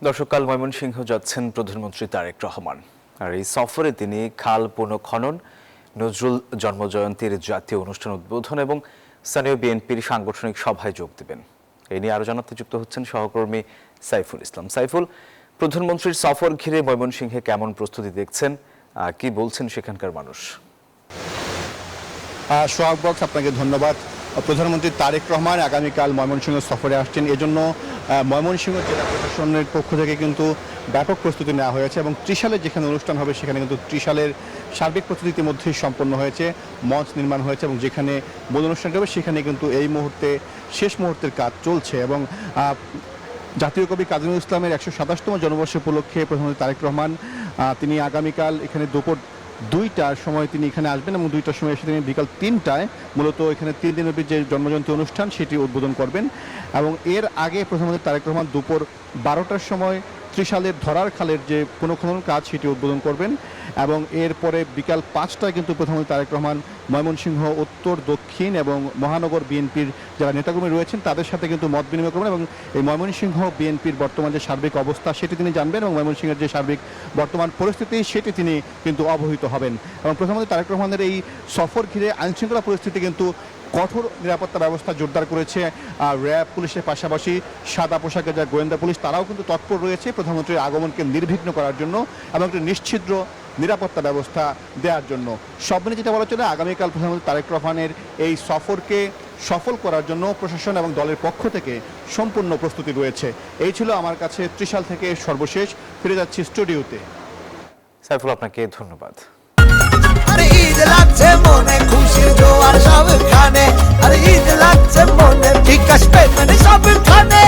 দর্শককাল ময়মনসিংহ যাচ্ছেন প্রধানমন্ত্রী তারেক রহমান। আর এই সফরে তিনি খাল পুনঃখনন, নজরুল জন্মজয়ন্তীর জাতীয় অনুষ্ঠান উদ্বোধন এবং স্থানীয় বিএনপির সাংগঠনিক সভায় যোগ দেবেন। এই নিয়ে আরো জানাতে যুক্ত হচ্ছেন সহকর্মী সাইফুল ইসলাম। সাইফুল, প্রধানমন্ত্রীর সফর ঘিরে ময়মনসিংহে কেমন প্রস্তুতি দেখছেন, কি বলছেন সেখানকার মানুষ? সোহাগ বক্স, আপনাকে ধন্যবাদ। প্রধানমন্ত্রী তারেক রহমান আগামীকাল ময়মনসিংহ সফরে আসছেন। এজন্য ময়মনসিংহ জেলা প্রশাসনের পক্ষ থেকে কিন্তু ব্যাপক প্রস্তুতি নেওয়া হয়েছে এবং ত্রিশালের যেখানে অনুষ্ঠান হবে সেখানে কিন্তু ত্রিশালের সার্বিক প্রস্তুতি ইতিমধ্যেই সম্পন্ন হয়েছে। মঞ্চ নির্মাণ হয়েছে এবং যেখানে মূল অনুষ্ঠানটি হবে সেখানে কিন্তু এই মুহূর্তে শেষ মুহূর্তের কাজ চলছে এবং জাতীয় কবি কাজী নজরুল ইসলামের ১২৭তম জন্মবর্ষ উপলক্ষে প্রধানমন্ত্রী তারেক রহমান তিনি আগামীকাল এখানে দুপুর ২টার সময় তিনি এখানে আসবেন এবং ২টার সময় এসে তিনি বিকাল ৩টায় মূলত এখানে ৩ দিনব্যাপী যে জন্মজয়ন্তী অনুষ্ঠান সেটি উদ্বোধন করবেন এবং এর আগে প্রধানমন্ত্রী তারেক রহমান দুপুর ১২টার সময় ত্রিশালের ধরার খালের যে পুনঃখনন কাজ সেটি উদ্বোধন করবেন এবং এরপরে বিকাল ৫টায় কিন্তু প্রধানমন্ত্রী তারেক রহমান ময়মনসিংহ উত্তর, দক্ষিণ এবং মহানগর বিএনপির যারা নেতাকর্মী রয়েছেন তাদের সাথে কিন্তু মত বিনিময় করবেন এবং এই ময়মনসিংহ বিএনপির বর্তমান যে সার্বিক অবস্থা সেটি তিনি জানবেন এবং ময়মনসিংহের যে সার্বিক বর্তমান পরিস্থিতি সেটি তিনি কিন্তু অবহিত হবেন। এবং প্রধানমন্ত্রী তারেক রহমানের এই সফর ঘিরে আইনশৃঙ্খলা পরিস্থিতি কিন্তু কঠোর নিরাপত্তা ব্যবস্থা জোরদার করেছে র্যাব, পুলিশের পাশাপাশি সাদা পোশাকে যা গোয়েন্দা পুলিশ তারাও কিন্তু তৎপর রয়েছে প্রধানমন্ত্রীর আগমনকে নির্বিঘ্ন করার জন্য এবং একটি নিশ্ছিদ্র নিরাপত্তা ব্যবস্থা দেওয়ার জন্য। সব মিলে যেটা বলা চলে, আগামীকাল প্রধানমন্ত্রী তারেক রহমানের এই সফরকে সফল করার জন্য প্রশাসন এবং দলের পক্ষ থেকে সম্পূর্ণ প্রস্তুতি রয়েছে। এই ছিল আমার কাছে ত্রিশাল থেকে সর্বশেষ। ফিরে যাচ্ছি স্টুডিওতে। সাইফুল, আপনাকে ধন্যবাদ। আরে ঈদ লাগছে মনে, খুশির জোয়ার সবখানে। আরে ঈদ লাগছে মনে, বিকাশ পেমেন্ট সবখানে।